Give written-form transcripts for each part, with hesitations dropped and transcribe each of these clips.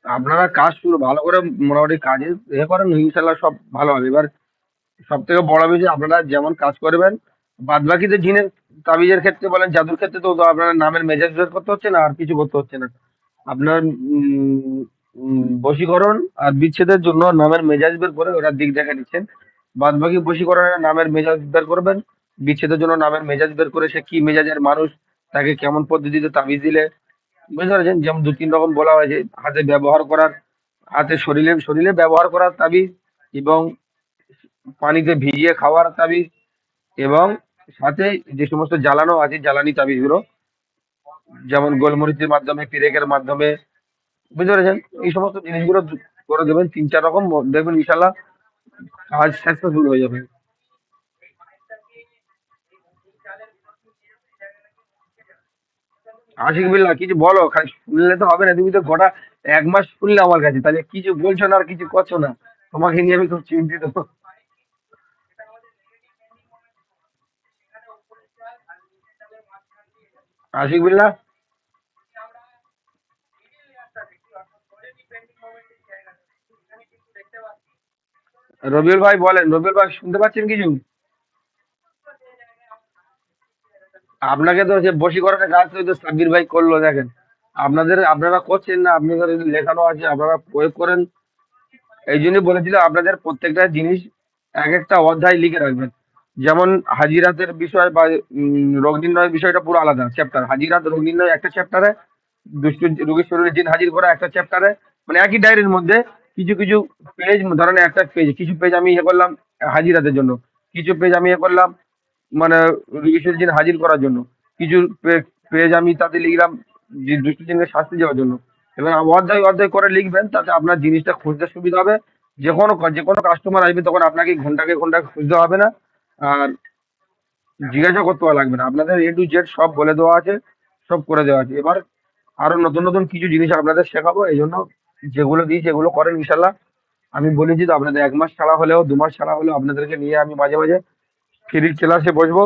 আপনারা কাজ শুরু ভালো করে মোটামুটি কাজে করেন, ইনশাল্লাহ সব ভালো হবে। এবার সব থেকে বড় বিষয় আপনারা যেমন কাজ করবেন, বাদ বাকি তো জিনের তাবিজের ক্ষেত্রে বলেন, জাদুর ক্ষেত্রে তো আপনার নামের মেজাজ বের করতে হচ্ছে না, আর কিছু করতে হচ্ছে না। আপনার বশীকরণ আর বিচ্ছেদের জন্য নামের মেজাজ বের করে ওটার দিক দেখা দিচ্ছেন। বাদ বাকি বশীকরণের নামের মেজাজ বের করবেন, বিচ্ছেদের জন্য নামের মেজাজ বের করে সে কি মেজাজের মানুষ, তাকে কেমন পদ্ধতিতে তাবিজ দিলে, বুঝতে পারছেন? যেমন দু তিন রকম বলা হয়েছে, হাতে ব্যবহার করার, হাতে শরীরে শরীরে ব্যবহার করার তাবিজ, এবং পানিতে ভিজিয়ে খাওয়ার তাবিজ, এবং সাথে যে সমস্ত জ্বালানো আছে জ্বালানি তাবিজগুলো, যেমন গোলমরিচের মাধ্যমে, পিরেকের মাধ্যমে, বুঝতে পেরেছেন? এই সমস্ত জিনিসগুলো করে দেবেন তিন চার রকম, দেখবেন ইনশাল্লাহ কাজ সাকসেসফুল হয়ে যাবে। আশিক বিল্লাহ, কিছু বলো, খালি শুনলে তো হবে না, তুমি তো গোটা 1 মাস শুনলে আমার কাছে, তাহলে কিছু বলছো না আর কিছু করছো না, তোমাকে নিয়ে আমি খুব চিন্তিত। আশিক বিল্লাহ, রবিউল ভাই বলেন, রবিউল ভাই শুনতে পাচ্ছেন কিছু? আপনাকে তো সে বশীকরণের কাজ তো সাব্বির ভাই করলো, দেখেন। আপনারা করছেন না, আপনাদের লেখানো আছে, আপনারা প্রয়োগ করেন। এই জন্যই বলেছিল আপনাদের প্রত্যেকটা জিনিস এক একটা অধ্যায় লিখে রাখবেন। যেমন হাজিরাতের বিষয় বা রোগ নির্ণয়ের বিষয়টা পুরো আলাদা চ্যাপ্টার, হাজিরাত রোগ নির্ণয় একটা চ্যাপ্টারে, দুষ্ট রোগীর শরীরে জিন হাজির করা একটা চ্যাপ্টারে, মানে একই ডায়েরির মধ্যে কিছু কিছু পেজ, ধরেন একটা পেজ, কিছু পেজ আমি ইয়ে করলাম হাজিরাতের জন্য, কিছু পেজ আমি ইয়ে করলাম মানে রোগীর শরীরে জিন হাজির করার জন্য, কিছু পেজ আমি তাতে লিখলাম যে দুষ্ট জিনকে শাস্তি দেওয়ার জন্য। এবার অধ্যায় অধ্যায় করে লিখবেন, তাতে আপনার জিনিসটা খুঁজতে সুবিধা হবে। যে কোনো কাস্টমার আসবে তখন আপনাকে ঘন্টাকে ঘন্টা খুঁজতে হবে না, আর জিজ্ঞাসা করতে লাগবে না। আপনাদের এ টু জেড সব বলে দেওয়া আছে, সব করে দেওয়া আছে। এবার আরো নতুন নতুন কিছু জিনিস আপনাদের শেখাবো, এই জন্য যেগুলো দিই সেগুলো করেন ইনশাল্লাহ। আমি বলেছি তো আপনাদের 1 মাস ছাড়া হলেও 2 মাস ছাড়া হলেও আপনাদেরকে নিয়ে আমি মাঝে মাঝে ফ্রি ক্লাসে বসবো।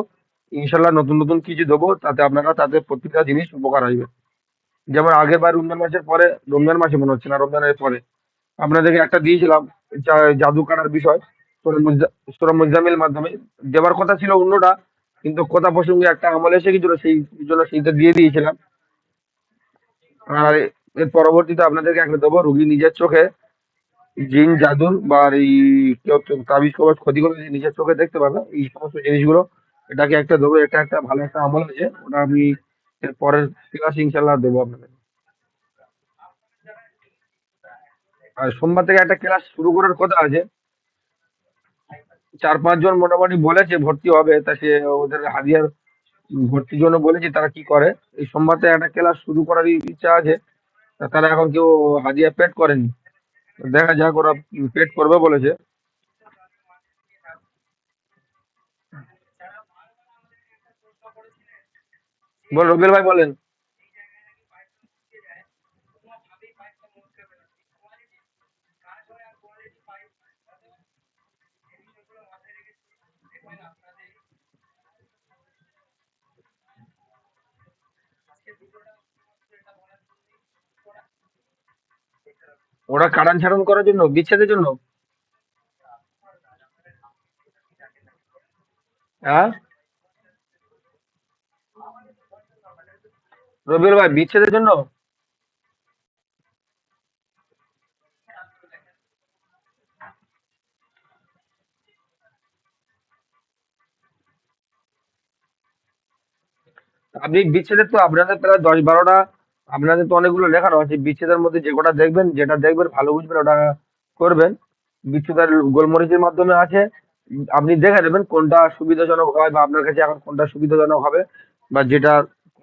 ইনশাল্লাহ নতুন নতুন কিছু দেবো, তাতে আপনারা তাতে প্রত্যেকটা জিনিস উপকার আসবে। যেমন আগের বার রমজান মাসের পরে, রমজান মাসে মনে হচ্ছে না, রমজানের পরে আপনাদেরকে একটা দিয়েছিলাম, জাদু কাটার বিষয়, সূরা মুজাম্মিল মাধ্যমে। দেবার কথা ছিল অন্যটা, কিন্তু কথা প্রসঙ্গে একটা আমল এসে গেছিল, সেই জন্য সেইটা দিয়ে দিয়েছিলাম। আর এর পরবর্তীতে আপনাদেরকে একটা দেবো, রুগী নিজের চোখে জিন জাদুর বা এই কেউ তাবিজ কবজ ক্ষতি করে নিজের চোখে দেখতে পাবে, এই সমস্ত জিনিসগুলো এটাকে একটা দেবো। এটা একটা ভালো একটা আমল আছে, ওটা আমি এর পরের ক্লাসে ইনশাল্লাহ দেবো আপনাদের। আর সোমবার থেকে একটা ক্লাস শুরু করার কথা আছে। 4-5 জন মোটামুটি বলেছে ভর্তি হবে, তা সে ওদের হাদিয়ার ভর্তির জন্য বলেছি, তারা কি করে। এই সোমবার থেকে একটা ক্লাস শুরু করার ইচ্ছা আছে। তা তারা এখন কেউ হাদিয়া পেড করেনি, দেখা যাক, ওরা পেড করবে বলেছে। রবির ভাই বলেন। ওরা কাটান ছাড়ান করার জন্য, বিচ্ছেদের জন্য। হ্যাঁ, রবির ভাই বিচ্ছেদের জন্য। আপনি বিচ্ছেদের তো আপনাদের প্রায় 10-12টা, আপনাদের তো অনেকগুলো লেখানো আছে, বিচ্ছেদের মধ্যে যে কটা দেখবেন, যেটা দেখবেন ভালো বুঝবেন ওটা করবেন। বিচ্ছেদের গোলমরিচের মাধ্যমে আছে, আপনি দেখে নেবেন কোনটা সুবিধাজনক হয়, বা আপনার কাছে এখন কোনটা সুবিধাজনক হবে, বা যেটা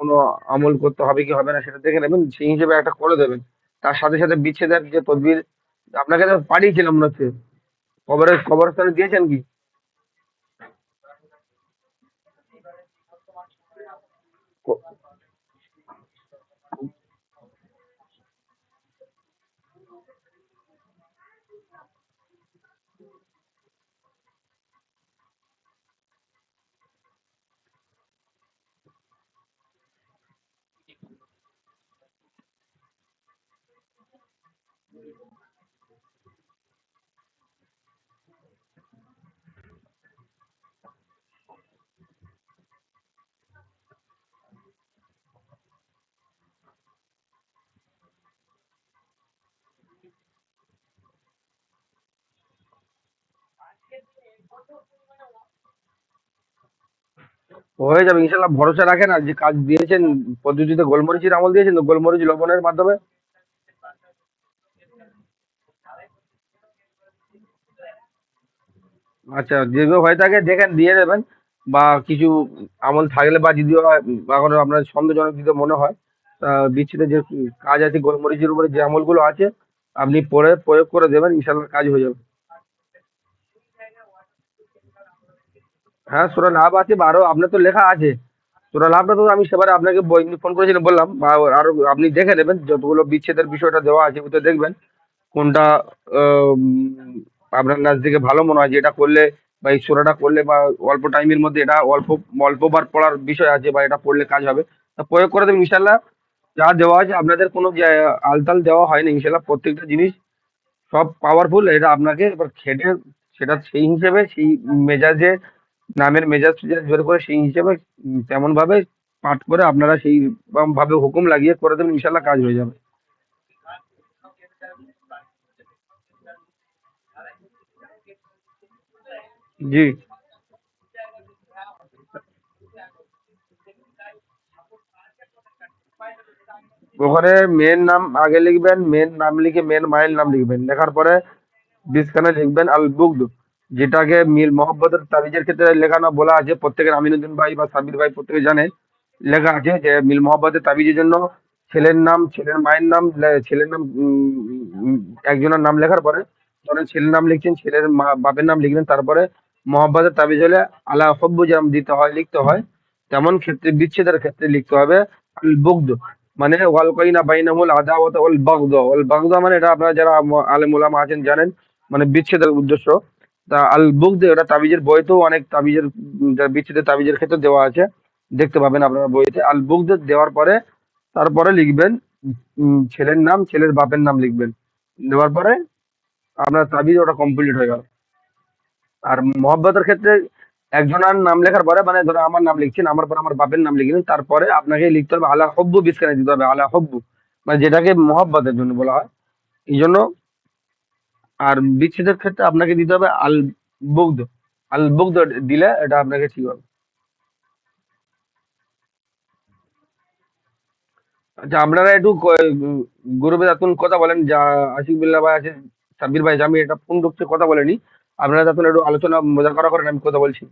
কোনো আমল করতে হবে কি হবে না সেটা দেখে নেবেন, সেই হিসেবে একটা করে দেবেন। তার সাথে সাথে বিচ্ছেদের যে তদবির আপনাকে তো পাঠিয়েছিলাম মনে হচ্ছে, কবরস্থানে দিয়েছেন কি? ক- হয়ে যাবে ইনশাল্লাহ, ভরসা রাখেন। আর যে কাজ দিয়েছেন পদ্ধতিতে গোলমরিচের আমল দিয়েছেন তো, গোলমরিচ লবণের মাধ্যমে। আচ্ছা, যেগুলো হয়ে থাকে দেখেন দিয়ে দেবেন, বা কিছু আমল থাকলে বা যদি হয়, বা কোনো আপনার সন্দেহজনক যদি মনে হয়, বিচ্ছেদের যে কাজ আছে গোলমরিচের উপরে যে আমলগুলো আছে, আপনি পরে প্রয়োগ করে দেবেন, ইনশাল্লাহ কাজ হয়ে যাবে। হ্যাঁ, সূরা লাভ আছে, বা আরো আপনার তো লেখা আছে। সূরা লাভটা তো আমি সেবারে আপনাকে এমনি ফোন করেছিলাম বললাম, বা আরো আপনি দেখে নেবেন যতগুলো বিচ্ছেদের বিষয়টা দেওয়া আছে ওতে দেখবেন কোনটা আম, আপনার কাছ থেকে ভালো মনে হয়, যে এটা করলে বা এই সূরাটা করলে বা অল্প টাইমের মধ্যে এটা অল্পবার পড়ার বিষয় আছে, বা এটা পড়লে কাজ হবে, তা প্রয়োগ করে দেবেন ইনশাল্লাহ। যা দেওয়া আছে আপনাদের কোনো যে আলতাল দেওয়া হয়নি, ইনশাল্লাহ প্রত্যেকটা জিনিস সব পাওয়ারফুল। এটা আপনাকে এবার খেটে সেটা সেই হিসেবে সেই মেজাজে, নামের মেজাজ টেজাজ বের করে সেই হিসেবে তেমন ভাবে পাঠ করে আপনারা সেই ভাবে হুকুম লাগিয়ে করে দেবেন, ইনশাল্লাহ কাজ হয়ে যাবে। জি। ওখানে মেন নাম আগে লিখবেন, মেন নাম লিখে মেন মায়ের নাম লিখবেন, লেখার পরে বিস্কানে লিখবেন আল বুগদ, যেটাকে মিল মোহাম্মদের তাবিজের ক্ষেত্রে লেখানো বলা আছে, প্রত্যেকের আমিনুদ্দিন ভাই বা সাবির ভাই প্রত্যেকে জানে, লেখা আছে যে মিল মোহাম্মদের তাবিজের জন্য ছেলের নাম, ছেলের মায়ের নাম, ছেলের নাম, একজনের নাম লেখার পরে ধরেন ছেলের নাম লিখছেন, ছেলের বাপের নাম লিখলেন, তারপরে মোহাম্মদের তাবিজ হলে আলা হব্বু যেমন দিতে হয় লিখতে হয়, তেমন ক্ষেত্রে বিচ্ছেদের ক্ষেত্রে লিখতে হবে আল বুগদ, মানে ওয়াল কইনা বাইনাহুল আদাওয়াত ওয়াল বাগদ। ওয়াল বাগদ মানে এটা আপনারা যারা আলেম ওলামা আছেন জানেন, মানে বিচ্ছেদের উদ্দেশ্য। তা আল বুগদ ওটা তাবিজের বইতেও অনেক তাবিজের যা বিচ্ছেদের তাবিজের ক্ষেত্রে দেওয়া আছে, দেখতে পাবেন আপনারা বইতে। আল বুগদ দেওয়ার পরে তারপরে লিখবেন ছেলের নাম, ছেলের বাপের নাম লিখবেন, দেওয়ার পরে আপনার তাবিজ ওটা কমপ্লিট হয়ে গেল। আর মহব্বতের ক্ষেত্রে একজনের নাম লেখার পরে, মানে ধরো আমার নাম লিখছেন, আমার পরে আমার বাপের নাম লিখলেন, তারপরে আপনাকে লিখতে হবে আলা হব্বু, বিস্কানে দিতে হবে আলা হব্বু, মানে যেটাকে মহব্বতের জন্য বলা হয় এই জন্য। আর বিচ্ছেদের ক্ষেত্রে আপনাকে দিতে হবে আল বুগদ। আল বুগদ দিলে এটা আপনাকে ঠিক হবে। আচ্ছা, আপনারা একটু গ্রুপে এখন কথা বলেন, যা আশিক বিল্লাহ ভাই আছে, সাব্বির ভাই আছে, আমি এটা ফোন ঢুকছে কথা বলেনি, আপনারা তখন একটু আলোচনা মজা করা করেন, আমি কথা বলছি।